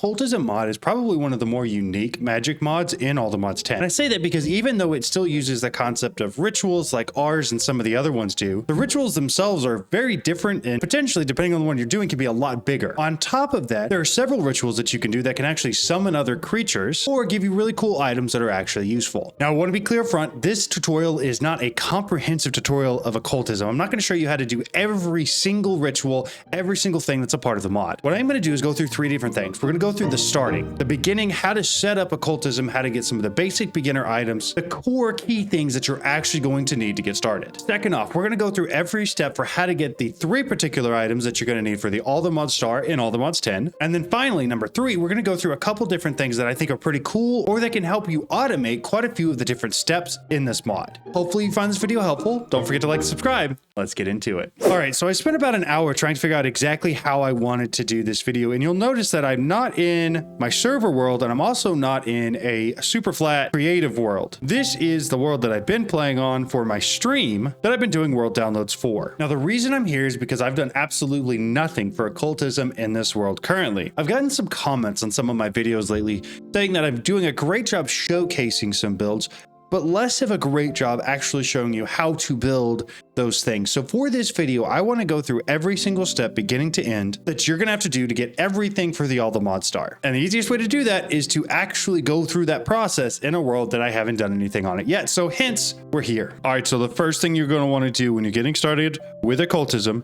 Occultism mod is probably one of the more unique magic mods in all the mods 10. And I say that because even though it still uses the concept of rituals like ours and some of the other ones do, the rituals themselves are very different and potentially, depending on the one you're doing, can be a lot bigger. On top of that, there are several rituals that you can do that can actually summon other creatures or give you really cool items that are actually useful. Now, I want to be clear up front, this tutorial is not a comprehensive tutorial of occultism. I'm not going to show you how to do every single ritual, every single thing that's a part of the mod. What I'm going to do is go through three different things. We're going to go through the starting, the beginning, how to set up occultism, how to get some of the basic beginner items, the core key things that you're actually going to need to get started. Second off, we're going to go through every step for how to get the three particular items that you're going to need for the All the Mods star in All the Mods 10. And then finally, number three, we're going to go through a couple different things that I think are pretty cool or that can help you automate quite a few of the different steps in this mod. Hopefully you find this video helpful. Don't forget to like and subscribe. Let's get into it. All right, so I spent about an hour trying to figure out exactly how I wanted to do this video, and you'll notice that I'm not in my server world, and I'm also not in a super flat creative world. This is the world that I've been playing on for my stream that I've been doing world downloads for. Now, the reason I'm here is because I've done absolutely nothing for occultism in this world currently. I've gotten some comments on some of my videos lately saying that I'm doing a great job showcasing some builds, but less of a great job actually showing you how to build those things. So for this video, I want to go through every single step beginning to end that you're going to have to do to get everything for the All the Mod star. And the easiest way to do that is to actually go through that process in a world that I haven't done anything on it yet. So hence, we're here. All right, so the first thing you're going to want to do when you're getting started with occultism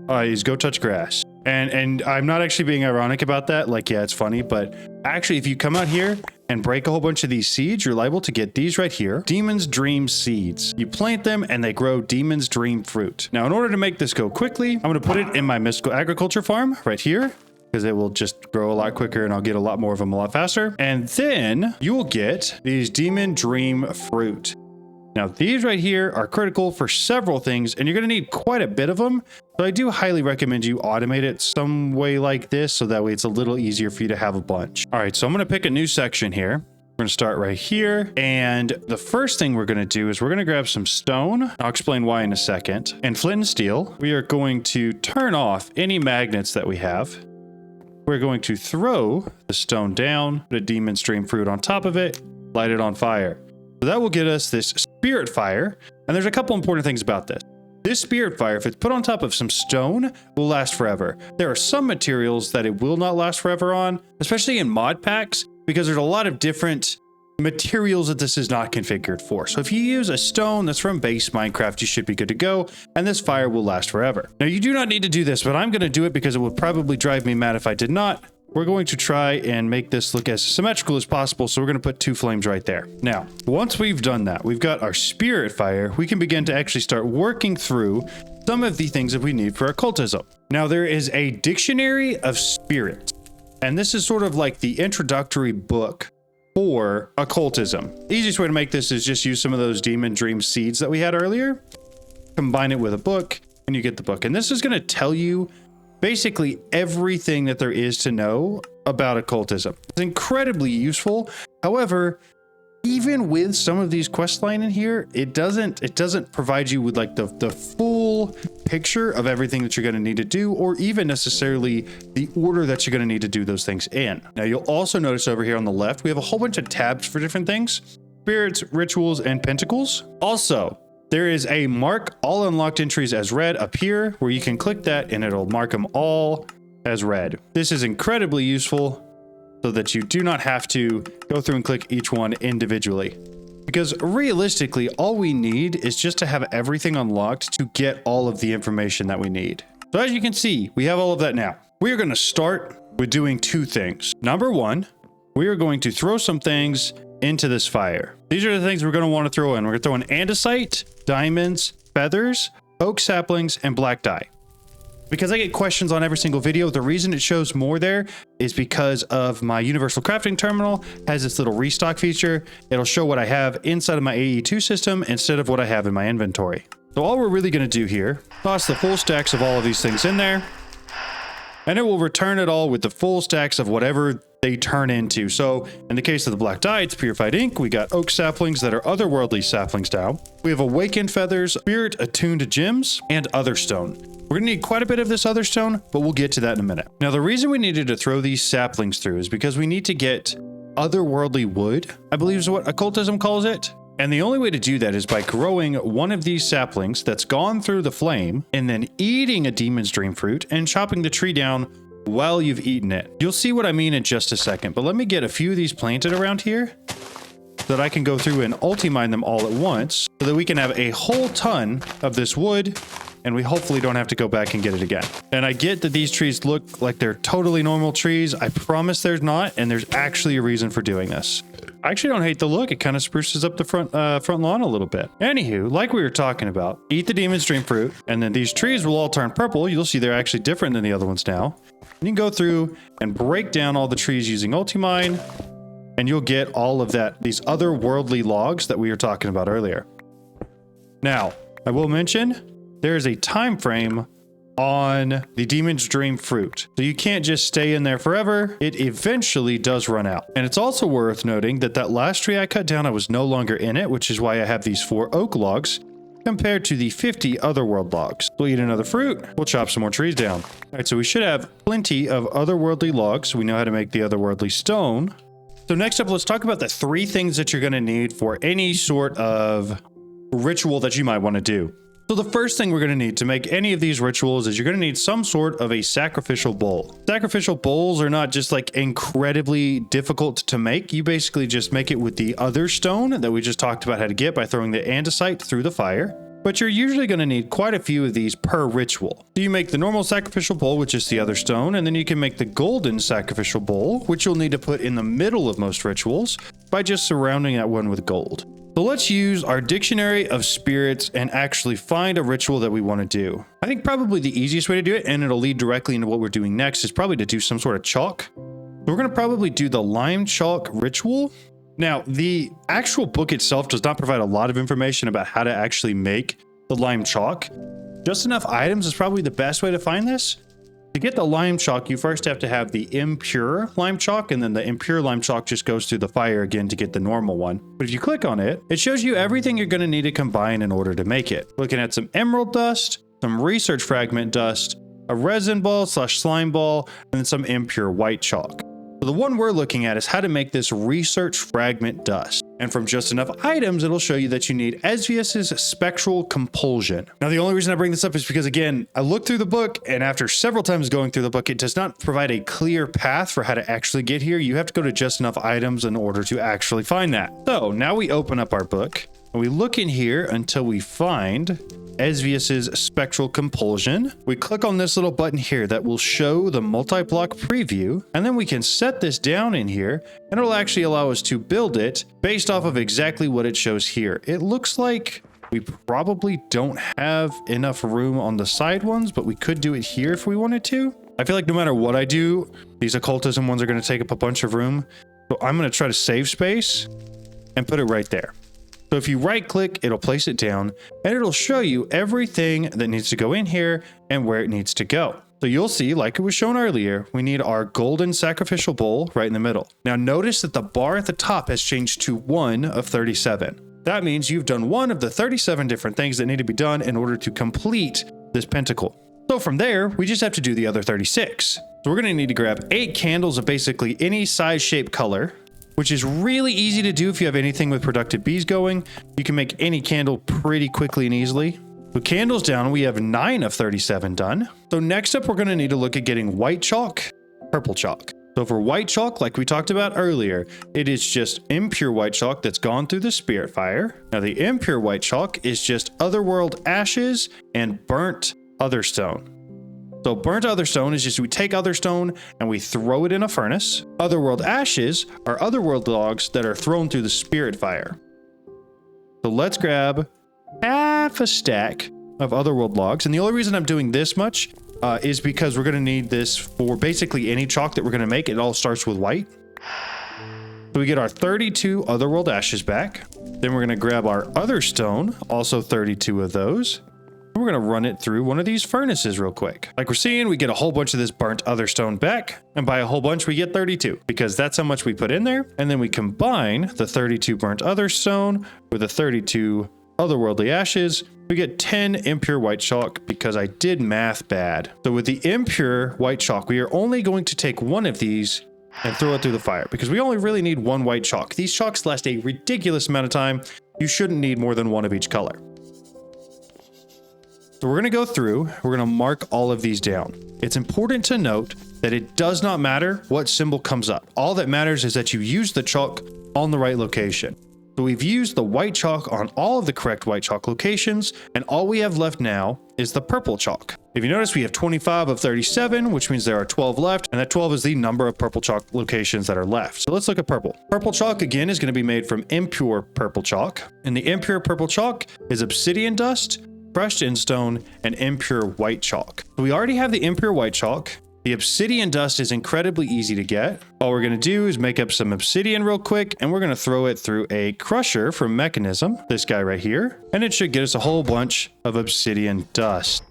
is go touch grass. And I'm not actually being ironic about that. Like, yeah, it's funny, but actually, if you come out here and break a whole bunch of these seeds, you're liable to get these right here. Demon's Dream seeds. You plant them and they grow Demon's Dream fruit. Now, in order to make this go quickly, I'm going to put it in my mystical agriculture farm right here, because it will just grow a lot quicker and I'll get a lot more of them a lot faster. And then you will get these Demon Dream fruit. Now, these right here are critical for several things, and you're going to need quite a bit of them. So I do highly recommend you automate it some way like this, so that way it's a little easier for you to have a bunch. All right, so I'm going to pick a new section here. We're going to start right here. And the first thing we're going to do is we're going to grab some stone. I'll explain why in a second. And flint and steel. We are going to turn off any magnets that we have. We're going to throw the stone down, put a Demon's Dream fruit on top of it, light it on fire. So that will get us this Spiritfire. And there's a couple important things about this. This Spiritfire, if it's put on top of some stone, will last forever. There are some materials that it will not last forever on, especially in mod packs, because there's a lot of different materials that this is not configured for. So if you use a stone that's from base Minecraft, you should be good to go, and this fire will last forever. Now, you do not need to do this, but I'm going to do it because it would probably drive me mad if I did not. We're going to try and make this look as symmetrical as possible, so we're going to put two flames right there. Now, once we've done that, we've got our Spiritfire, we can begin to actually start working through some of the things that we need for occultism. Now, there is a dictionary of spirits, and this is sort of like the introductory book for occultism. The easiest way to make this is just use some of those Demon Dream seeds that we had earlier, combine it with a book, and you get the book. And this is going to tell you basically everything that there is to know about occultism. It's incredibly useful. However, even with some of these quest line in here, it doesn't provide you with like the full picture of everything that you're going to need to do, or even necessarily the order that you're going to need to do those things in. Now, you'll also notice over here on the left, we have a whole bunch of tabs for different things: spirits, rituals, and pentacles. Also, there is a mark all unlocked entries as red up here, where you can click that and it'll mark them all as red. This is incredibly useful so that you do not have to go through and click each one individually. Because realistically, all we need is just to have everything unlocked to get all of the information that we need. So as you can see, we have all of that now. We are going to start with doing two things. Number one, we are going to throw some things into this fire. These are the things we're going to want to throw in. We're going to throw in andesite, diamonds, feathers, oak saplings, and black dye. Because I get questions on every single video, the reason it shows more there is because of my universal crafting terminal has this little restock feature. It'll show what I have inside of my AE2 system instead of what I have in my inventory. So all we're really going to do here, toss the full stacks of all of these things in there, and it will return it all with the full stacks of whatever they turn into. So in the case of the black dye, it's purified ink. We got oak saplings that are otherworldly saplings now. We have awakened feathers, spirit attuned gems, and other stone. We're gonna need quite a bit of this other stone, but we'll get to that in a minute. Now, the reason we needed to throw these saplings through is because we need to get otherworldly wood, I believe is what occultism calls it. And the only way to do that is by growing one of these saplings that's gone through the flame and then eating a demon's dream fruit and chopping the tree down while you've eaten it. You'll see what I mean in just a second, but let me get a few of these planted around here so that I can go through and ulti-mine them all at once so that we can have a whole ton of this wood and we hopefully don't have to go back and get it again. And I get that these trees look like they're totally normal trees. I promise there's not, and there's actually a reason for doing this. I actually don't hate the look. It kind of spruces up the front lawn a little bit. Anywho, like we were talking about, eat the demon's dream fruit, and then these trees will all turn purple. You'll see they're actually different than the other ones now. And you can go through and break down all the trees using ulti-mine, and you'll get all of that, these otherworldly logs that we were talking about earlier. Now, I will mention, there is a time frame on the demon's dream fruit. So you can't just stay in there forever. It eventually does run out. And it's also worth noting that that last tree I cut down, I was no longer in it, which is why I have these 4 oak logs compared to the 50 otherworld logs. We'll eat another fruit. We'll chop some more trees down. All right, so we should have plenty of otherworldly logs. We know how to make the otherworldly stone. So next up, let's talk about the 3 things that you're going to need for any sort of ritual that you might want to do. So the first thing we're going to need to make any of these rituals is you're going to need some sort of a sacrificial bowl. Sacrificial bowls are not just like incredibly difficult to make. You basically just make it with the other stone that we just talked about how to get by throwing the andesite through the fire. But you're usually going to need quite a few of these per ritual. So you make the normal sacrificial bowl, which is the other stone, and then you can make the golden sacrificial bowl, which you'll need to put in the middle of most rituals by just surrounding that one with gold. So let's use our dictionary of spirits and actually find a ritual that we want to do. I think probably the easiest way to do it, and it'll lead directly into what we're doing next, is probably to do some sort of chalk. We're going to probably do the lime chalk ritual. Now, the actual book itself does not provide a lot of information about how to actually make the lime chalk. Just enough items is probably the best way to find this. To get the lime chalk, you first have to have the impure lime chalk, and then the impure lime chalk just goes through the fire again to get the normal one. But if you click on it, it shows you everything you're going to need to combine in order to make it. Looking at some emerald dust, some research fragment dust, a resin ball / slime ball, and then some impure white chalk. So the one we're looking at is how to make this research fragment dust. And from just enough items, it'll show you that you need Esvius's spectral compulsion. Now, the only reason I bring this up is because, again, I looked through the book, and after several times going through the book, it does not provide a clear path for how to actually get here. You have to go to just enough items in order to actually find that. So now we open up our book, and we look in here until we find Esvius's spectral compulsion. We click on this little button here that will show the multi-block preview, and then we can set this down in here, and it'll actually allow us to build it based off of exactly what it shows here. It looks like we probably don't have enough room on the side ones, but we could do it here if we wanted to. I feel like no matter what I do, these occultism ones are going to take up a bunch of room. So I'm going to try to save space and put it right there. So if you right click, it'll place it down and it'll show you everything that needs to go in here and where it needs to go. So you'll see, like it was shown earlier, we need our golden sacrificial bowl right in the middle. Now notice that the bar at the top has changed to 1 of 37. That means you've done 1 of the 37 different things that need to be done in order to complete this pentacle. So from there, we just have to do the other 36. So we're going to need to grab 8 candles of basically any size, shape, color, which is really easy to do if you have anything with productive bees going. You can make any candle pretty quickly and easily. So candles down, we have 9 of 37 done. So next up, we're going to need to look at getting white chalk, purple chalk. So for white chalk, like we talked about earlier, it is just impure white chalk that's gone through the Spiritfire. Now the impure white chalk is just otherworld ashes and burnt otherstone. So burnt otherstone is just we take otherstone and we throw it in a furnace. Otherworld ashes are otherworld logs that are thrown through the Spiritfire. So let's grab half a stack of otherworld logs. And the only reason I'm doing this much is because we're going to need this for basically any chalk that we're going to make. It all starts with white. So we get our 32 otherworld ashes back. Then we're going to grab our other stone, also 32 of those. We're we're going to run it through one of these furnaces real quick. Like we're seeing, we get a whole bunch of this burnt other stone back, and by a whole bunch we get 32 because that's how much we put in there. And then we combine the 32 burnt other stone with the 32 otherworldly ashes. We get 10 impure white chalk because I did math bad. So with the impure white chalk, we are only going to take one of these and throw it through the fire because we only really need one white chalk. These chalks last a ridiculous amount of time. You shouldn't need more than one of each color. So we're going to go through, we're going to mark all of these down. It's important to note that it does not matter what symbol comes up. All that matters is that you use the chalk on the right location. So we've used the white chalk on all of the correct white chalk locations, and all we have left now is the purple chalk. If you notice, we have 25 of 37, which means there are 12 left, and that 12 is the number of purple chalk locations that are left. So let's look at purple. Purple chalk, again, is going to be made from impure purple chalk, and the impure purple chalk is obsidian dust, crushed instone, and impure white chalk. So we already have the impure white chalk. The obsidian dust is incredibly easy to get. All we're going to do is make up some obsidian real quick, and we're going to throw it through a crusher from Mechanism, this guy right here, and it should get us a whole bunch of obsidian dust.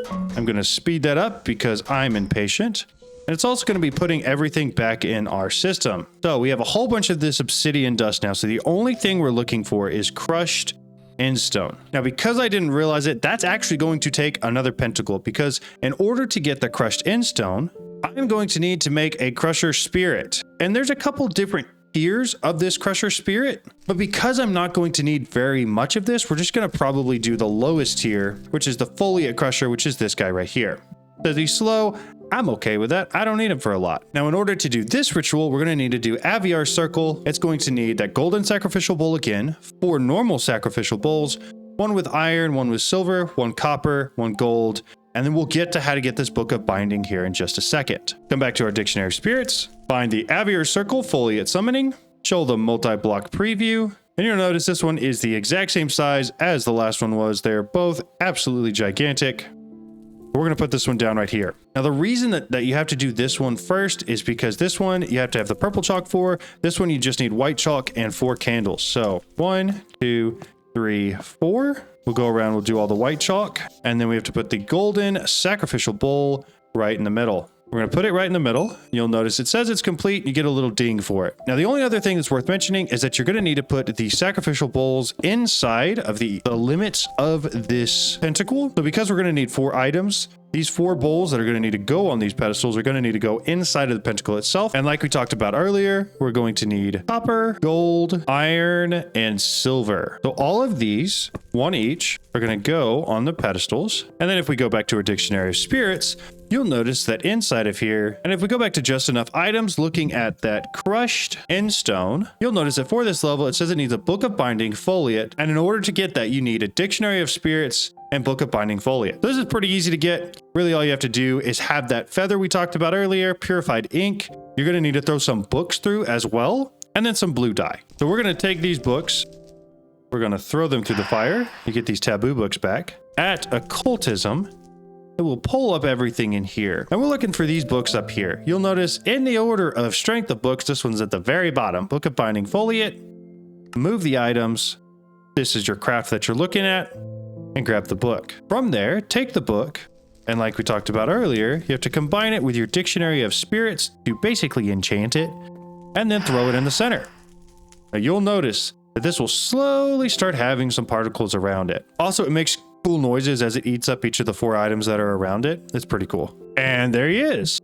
I'm going to speed that up because I'm impatient. And it's also going to be putting everything back in our system. So we have a whole bunch of this obsidian dust now. So the only thing we're looking for is crushed Endstone. Now, because I didn't realize it, that's actually going to take another pentacle because in order to get the crushed Endstone, I'm going to need to make a Crusher Spirit. And there's a couple different tiers of this Crusher Spirit, but because I'm not going to need very much of this, we're just going to probably do the lowest tier, which is the Foliate Crusher, which is this guy right here. Does he slow? I'm okay with that. I don't need him for a lot. Now, in order to do this ritual, we're going to need to do Aviar Circle. It's going to need that golden sacrificial bowl again, 4 normal sacrificial bowls, 1 with iron, 1 with silver, 1 copper, 1 gold, and then we'll get to how to get this book of binding here in just a second. Come back to our Dictionary of Spirits, find the Aviar Circle Foliate Summoning, show the multi-block preview, and you'll notice this one is the exact same size as the last one was. They're both absolutely gigantic. We're going to put this one down right here. Now, the reason that you have to do this one first is because this one you have to have the purple chalk for. This one you just need white chalk and 4 candles. So 1, 2, 3, 4. We'll go around, we'll do all the white chalk, and then we have to put the golden sacrificial bowl right in the middle. We're going to put it right in the middle. You'll notice it says it's complete. You get a little ding for it. Now, the only other thing that's worth mentioning is that you're going to need to put the sacrificial bowls inside of the limits of this pentacle. So because we're going to need 4 items, these 4 bowls that are going to need to go on these pedestals are going to need to go inside of the pentacle itself. And like we talked about earlier, we're going to need copper, gold, iron, and silver. So all of these, 1 each, are going to go on the pedestals. And then if we go back to our Dictionary of Spirits, you'll notice that inside of here, and if we go back to just enough items, looking at that crushed endstone, you'll notice that for this level, it says it needs a Book of Binding Foliate. And in order to get that, you need a Dictionary of Spirits and Book of Binding Foliate. This is pretty easy to get. Really, all you have to do is have that feather we talked about earlier, purified ink. You're going to need to throw some books through as well, and then some blue dye. So we're going to take these books. We're going to throw them through the fire. You get these taboo books back. At Occultism, it will pull up everything in here. And we're looking for these books up here. You'll notice in the order of strength of books, this one's at the very bottom. Book of Binding Foliate. Move the items. This is your craft that you're looking at. And grab the book. From there, take the book. And like we talked about earlier, you have to combine it with your Dictionary of Spirits to basically enchant it. And then throw it in the center. Now you'll notice that this will slowly start having some particles around it. Also, it makes cool noises as it eats up each of the 4 items that are around it. It's pretty cool. And there he is.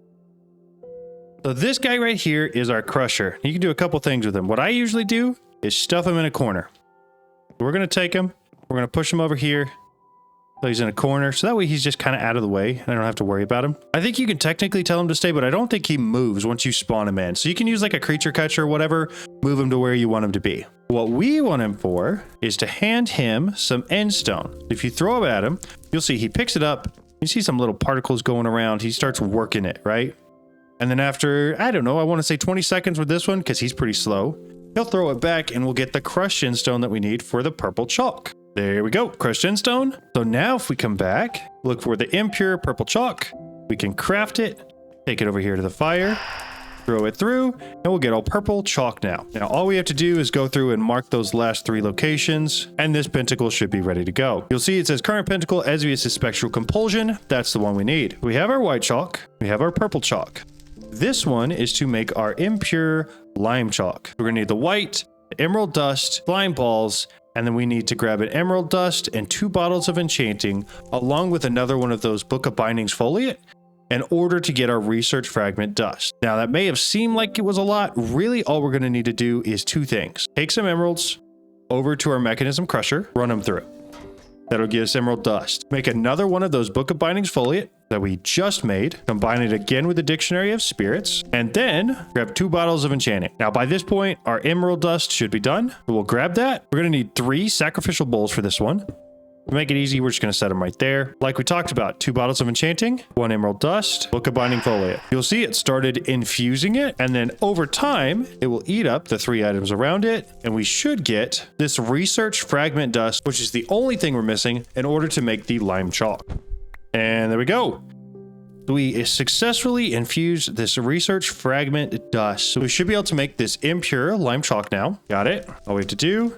So this guy right here is our crusher. You can do a couple things with him. What I usually do is stuff him in a corner. We're going to take him. We're going to push him over here. So he's in a corner. So that way he's just kind of out of the way. I don't have to worry about him. I think you can technically tell him to stay, but I don't think he moves once you spawn him in. So you can use like a creature catcher or whatever, move him to where you want him to be. What we want him for is to hand him some endstone. If you throw it at him, you'll see he picks it up. You see some little particles going around. He starts working it, right? And then after, I don't know, I want to say 20 seconds with this one because he's pretty slow. He'll throw it back and we'll get the crushed endstone that we need for the purple chalk. There we go, crushed endstone. So now if we come back, look for the impure purple chalk. We can craft it, take it over here to the fire. throw it through, and we'll get our purple chalk now. Now, all we have to do is go through and mark those last 3 locations, and this pentacle should be ready to go. You'll see it says current pentacle, Esvius' spectral compulsion. That's the one we need. We have our white chalk. We have our purple chalk. This one is to make our impure lime chalk. We're going to need the white, the emerald dust, slime balls, and then we need to grab an emerald dust and 2 bottles of enchanting, along with another one of those Book of Bindings foliate, in order to get our research fragment dust. Now, that may have seemed like it was a lot. Really, all we're going to need to do is 2 things. Take some emeralds over to our mechanism crusher, run them through. That'll give us emerald dust. Make another one of those Book of Bindings foliate that we just made, combine it again with the Dictionary of Spirits, and then grab 2 bottles of enchanting. Now, by this point, our emerald dust should be done. We'll grab that. We're going to need 3 sacrificial bowls for this one. To make it easy, we're just going to set them right there. Like we talked about, 2 bottles of enchanting, 1 emerald dust, Book of Binding foliate. You'll see it started infusing it, and then over time, it will eat up the 3 items around it, and we should get this research fragment dust, which is the only thing we're missing in order to make the lime chalk. And there we go. We successfully infused this research fragment dust. So we should be able to make this impure lime chalk now. Got it. All we have to do,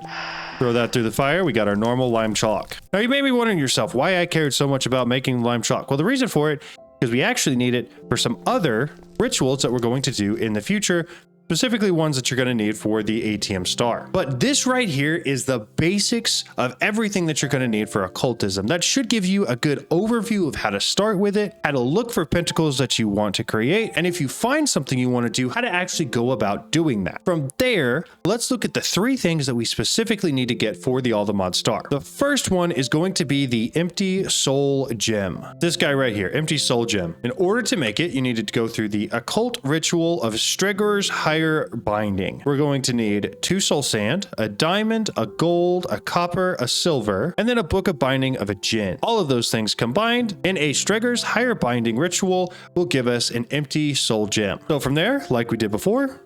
throw that through the fire. We got our normal lime chalk. Now, you may be wondering yourself why I cared so much about making lime chalk. Well, the reason for it is because we actually need it for some other rituals that we're going to do in the future, specifically ones that you're going to need for the ATM star. But this right here is the basics of everything that you're going to need for occultism. That should give you a good overview of how to start with it, how to look for pentacles that you want to create, and if you find something you want to do, how to actually go about doing that. From there, let's look at the 3 things that we specifically need to get for the All the Mod star. The first one is going to be the Empty Soul Gem. This guy right here, Empty Soul Gem. In order to make it, you need to go through the occult ritual of Strigger's Higher Binding. We're going to need 2 soul sand, a diamond, a gold, a copper, a silver, and then a Book of Binding of a Djinn. All of those things combined in a Strigger's Higher Binding ritual will give us an Empty Soul Gem. So from there, like we did before,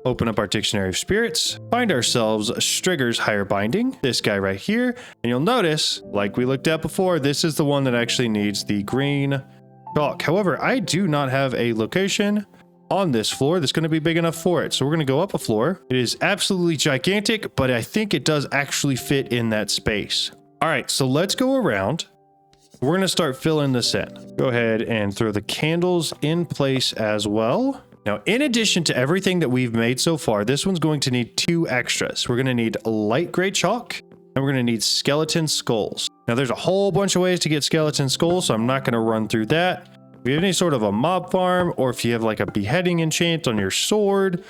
open up our Dictionary of Spirits, find ourselves Strigger's Higher Binding, this guy right here, and you'll notice, like we looked at before, this is the one that actually needs the green chalk. However, I do not have a location on this floor that's going to be big enough for it. So we're going to go up a floor. It is absolutely gigantic, but I think it does actually fit in that space. All right, so let's go around. We're going to start filling this in. Go ahead and throw the candles in place as well. Now, in addition to everything that we've made so far, this one's going to need 2 extras. We're going to need light gray chalk, and we're going to need skeleton skulls. Now, there's a whole bunch of ways to get skeleton skulls, so I'm not going to run through that. If you have any sort of a mob farm, or if you have like a beheading enchant on your sword,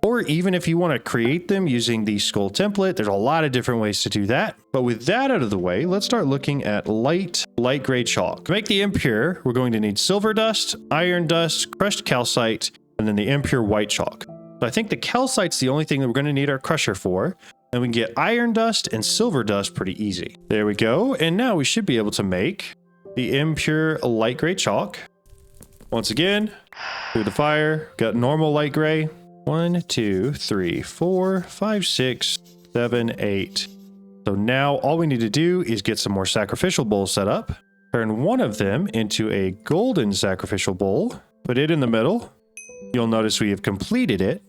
or even if you want to create them using the skull template, there's a lot of different ways to do that. But with that out of the way, let's start looking at light gray chalk. To make the impure, we're going to need silver dust, iron dust, crushed calcite, and then the impure white chalk. So I think the calcite's the only thing that we're going to need our crusher for, and we can get iron dust and silver dust pretty easy. There we go. And now we should be able to make the impure light gray chalk. Once again, through the fire, got normal light gray. 1, 2, 3, 4, 5, 6, 7, 8. So now all we need to do is get some more sacrificial bowls set up. Turn one of them into a golden sacrificial bowl. Put it in the middle. You'll notice we have completed it.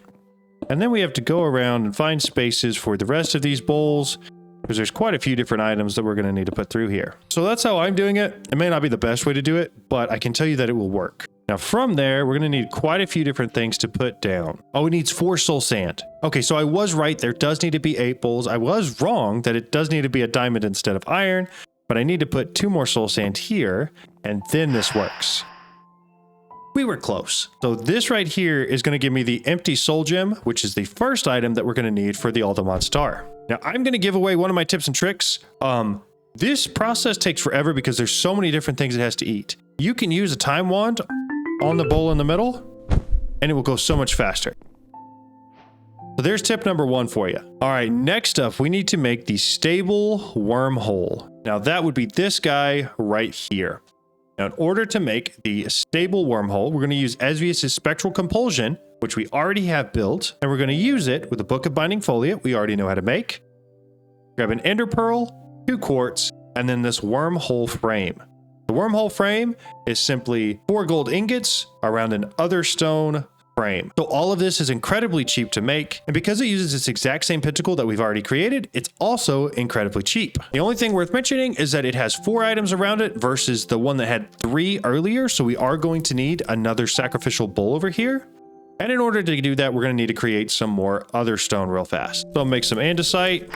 And then we have to go around and find spaces for the rest of these bowls, because there's quite a few different items that we're going to need to put through here. So that's how I'm doing it. It may not be the best way to do it, but I can tell you that it will work. Now from there, we're going to need quite a few different things to put down. Oh, it needs 4 soul sand. Okay, so I was right. There does need to be 8 bowls. I was wrong that it does need to be a diamond instead of iron, but I need to put 2 more soul sand here, and then this works. We were close. So this right here is going to give me the empty soul gem, which is the first item that we're going to need for the All the Mod star. Now I'm going to give away one of my tips and tricks. This process takes forever because there's so many different things it has to eat. You can use a time wand on the bowl in the middle, and it will go so much faster. So there's tip number 1 for you. All right, next up, we need to make the stable wormhole. Now that would be this guy right here. Now, in order to make the stable wormhole, we're going to use Esvius' spectral compulsion, which we already have built, and we're going to use it with a Book of Binding foliate we already know how to make. Grab an ender pearl, 2 quartz, and then this wormhole frame. The wormhole frame is simply 4 gold ingots around an other stone frame. So all of this is incredibly cheap to make. And because it uses this exact same pentacle that we've already created, it's also incredibly cheap. The only thing worth mentioning is that it has 4 items around it versus the one that had 3 earlier. So we are going to need another sacrificial bowl over here. And in order to do that, we're going to need to create some more other stone real fast. So I'll make some andesite.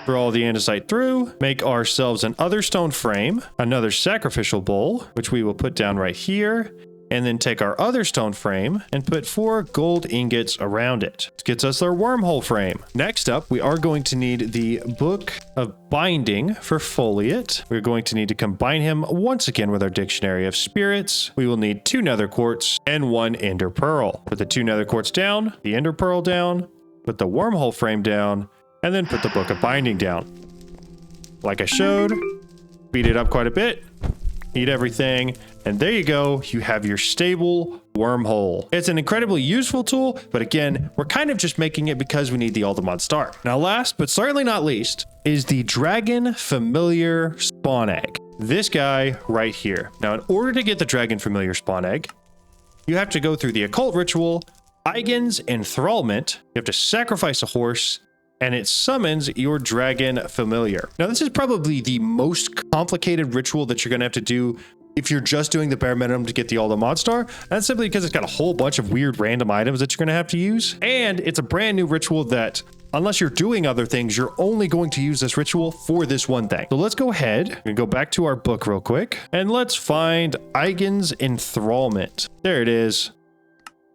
Throw all the andesite through, make ourselves an other stone frame, another sacrificial bowl, which we will put down right here, and then take our other stone frame and put 4 gold ingots around it. This gets us our wormhole frame. Next up, we are going to need the book of binding for foliate. We're going to need to combine him once again with our dictionary of spirits. We will need 2 nether quartz and 1 ender pearl. Put the 2 nether quartz down, the ender pearl down, put the wormhole frame down, and then put the book of binding down. Like I showed, speed it up quite a bit, eat everything, and there you go. You have your stable wormhole. It's an incredibly useful tool, but again, we're kind of just making it because we need the Ultimate Star. Now last, but certainly not least, is the Dragon Familiar Spawn Egg. This guy right here. Now in order to get the Dragon Familiar Spawn Egg, you have to go through the occult ritual, Eigen's Enthrallment. You have to sacrifice a horse, and it summons your Dragon Familiar. Now, this is probably the most complicated ritual that you're going to have to do if you're just doing the bare minimum to get the Ultimate Star. That's simply because it's got a whole bunch of weird random items that you're going to have to use. And it's a brand new ritual that, unless you're doing other things, you're only going to use this ritual for this one thing. So let's go ahead and go back to our book real quick. And let's find Eigen's Enthrallment. There it is.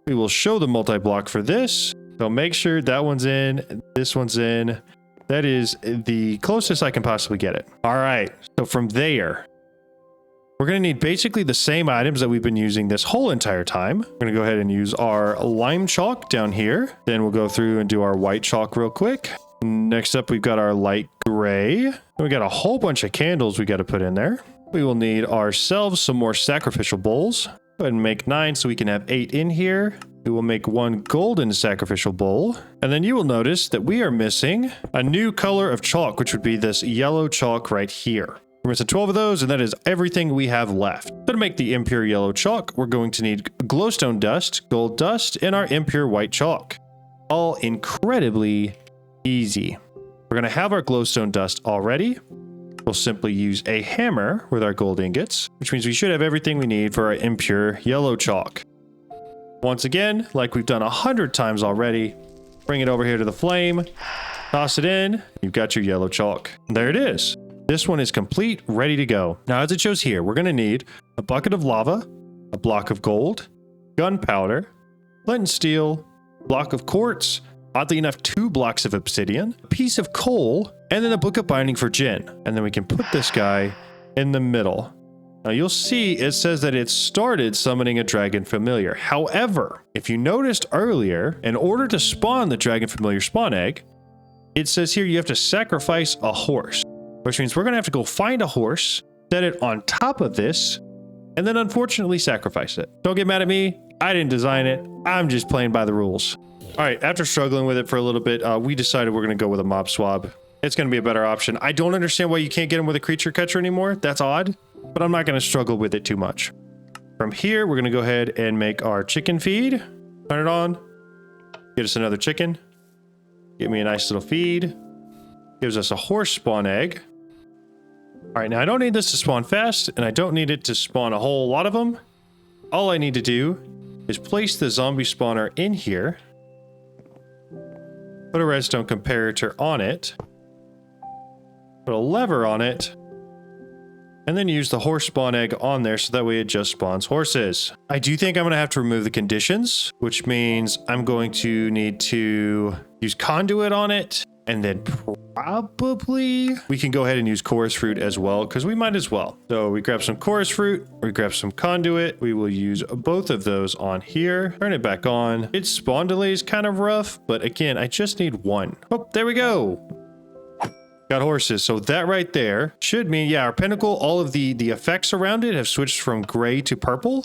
We will show the multi-block for this. So make sure that one's in, this one's in. That is the closest I can possibly get it. All right, so from there, we're going to need basically the same items that we've been using this whole entire time. We're going to go ahead and use our lime chalk down here. Then we'll go through and do our white chalk real quick. Next up, we've got our light gray. We got a whole bunch of candles we got to put in there. We will need ourselves some more sacrificial bowls. Go ahead and make 9 so we can have 8 in here. We will make 1 golden sacrificial bowl. And then you will notice that we are missing a new color of chalk, which would be this yellow chalk right here. We're missing 12 of those, and that is everything we have left. So to make the impure yellow chalk, we're going to need glowstone dust, gold dust, and our impure white chalk. All incredibly easy. We're going to have our glowstone dust already. We'll simply use a hammer with our gold ingots, which means we should have everything we need for our impure yellow chalk. Once again, like we've done 100 times already, bring it over here to the flame, toss it in, you've got your yellow chalk. There it is. This one is complete, ready to go. Now, as it shows here, we're going to need a bucket of lava, a block of gold, gunpowder, flint and steel, block of quartz, oddly enough, 2 blocks of obsidian, a piece of coal, and then a book of binding for Jinn. And then we can put this guy in the middle. Now you'll see it says that it started summoning a Dragon Familiar. However, if you noticed earlier, in order to spawn the Dragon Familiar spawn egg, it says here you have to sacrifice a horse, which means we're going to have to go find a horse, set it on top of this, and then unfortunately sacrifice it. Don't get mad at me. I didn't design it. I'm just playing by the rules. All right, after struggling with it for a little bit, we decided we're going to go with a mob swab. It's going to be a better option. I don't understand why you can't get him with a creature catcher anymore. That's odd. But I'm not going to struggle with it too much. From here, we're going to go ahead and make our chicken feed. Turn it on. Get us another chicken. Give me a nice little feed. Gives us a horse spawn egg. All right, now I don't need this to spawn fast, and I don't need it to spawn a whole lot of them. All I need to do is place the zombie spawner in here. Put a redstone comparator on it. Put a lever on it. And then use the horse spawn egg on there so that way it just spawns horses. I do think I'm going to have to remove the conditions, which means I'm going to need to use conduit on it. And then probably we can go ahead and use chorus fruit as well, because we might as well. So we grab some chorus fruit, we grab some conduit. We will use both of those on here. Turn it back on. Its spawn delay is kind of rough, but again, I just need 1. Oh, there we go. Got horses. So that right there should mean, yeah, our pinnacle, all of the effects around it have switched from gray to purple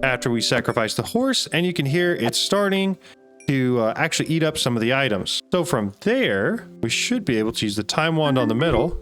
after we sacrifice the horse. And you can hear it's starting to actually eat up some of the items. So from there, we should be able to use the time wand on the middle.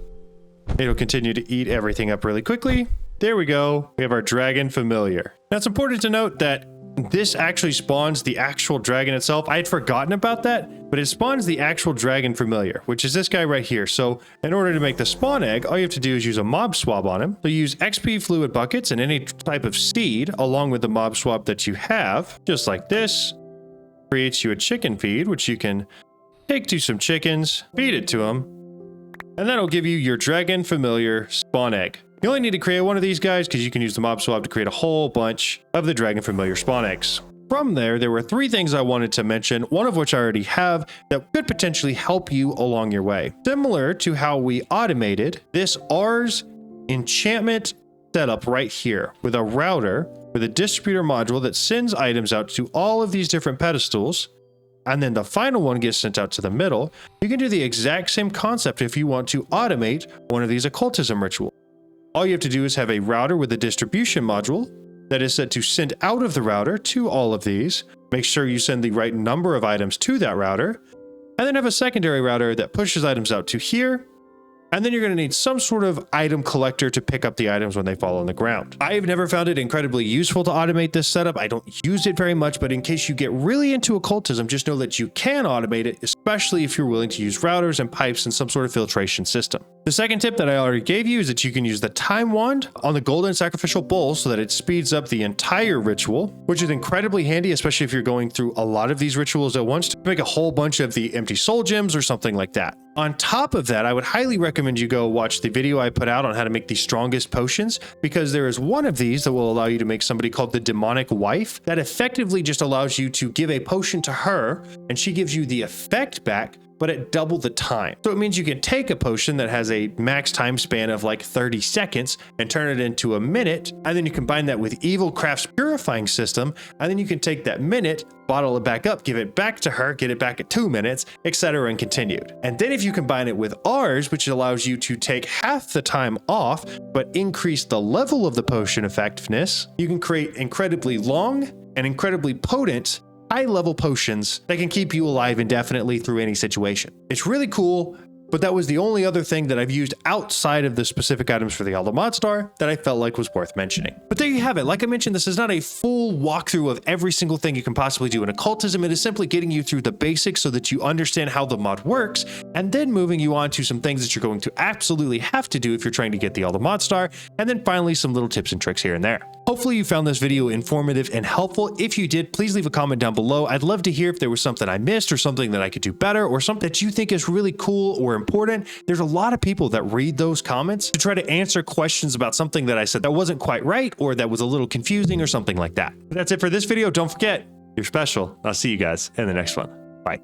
It'll continue to eat everything up really quickly. There we go. We have our dragon familiar. Now it's important to note that this actually spawns the actual dragon itself. I had forgotten about that, but it spawns the actual dragon familiar, which is this guy right here. So in order to make the spawn egg, all you have to do is use a mob swab on him. So use XP fluid buckets and any type of seed along with the mob swab that you have, just like this. Creates you a chicken feed, which you can take to some chickens, feed it to them, and that'll give you your dragon familiar spawn egg. You only need to create one of these guys because you can use the mob swab to create a whole bunch of the dragon familiar spawn eggs. From there were 3 things I wanted to mention, one of which I already have that could potentially help you along your way. Similar to how we automated this Ars enchantment setup right here with a router with a distributor module that sends items out to all of these different pedestals, and then the final one gets sent out to the middle. You can do the exact same concept if you want to automate one of these occultism rituals. All you have to do is have a router with a distribution module that is set to send out of the router to all of these. Make sure you send the right number of items to that router, and then have a secondary router that pushes items out to here. And then you're going to need some sort of item collector to pick up the items when they fall on the ground. I've never found it incredibly useful to automate this setup. I don't use it very much, but in case you get really into occultism, just know that you can automate it, especially if you're willing to use routers and pipes and some sort of filtration system. The second tip that I already gave you is that you can use the time wand on the golden sacrificial bowl so that it speeds up the entire ritual, which is incredibly handy, especially if you're going through a lot of these rituals at once to make a whole bunch of the empty soul gems or something like that. On top of that, I would highly recommend you go watch the video I put out on how to make the strongest potions, because there is one of these that will allow you to make somebody called the demonic wife that effectively just allows you to give a potion to her and she gives you the effect back, but at double the time. So it means you can take a potion that has a max time span of like 30 seconds and turn it into a minute, and then you combine that with Evil Craft's purifying system, and then you can take that minute, bottle it back up, give it back to her, get it back at 2 minutes, etc. and continued. And then if you combine it with ours, which allows you to take half the time off, but increase the level of the potion effectiveness, you can create incredibly long and incredibly potent high-level potions that can keep you alive indefinitely through any situation. It's really cool, but that was the only other thing that I've used outside of the specific items for the Aldo Mod Star that I felt like was worth mentioning. But there you have it. Like I mentioned, this is not a full walkthrough of every single thing you can possibly do in occultism. It is simply getting you through the basics so that you understand how the mod works, and then moving you on to some things that you're going to absolutely have to do if you're trying to get the Aldo Mod Star, and then finally some little tips and tricks here and there. Hopefully you found this video informative and helpful. If you did, please leave a comment down below. I'd love to hear if there was something I missed or something that I could do better or something that you think is really cool or important. There's a lot of people that read those comments to try to answer questions about something that I said that wasn't quite right or that was a little confusing or something like that. But that's it for this video. Don't forget, you're special. I'll see you guys in the next one. Bye.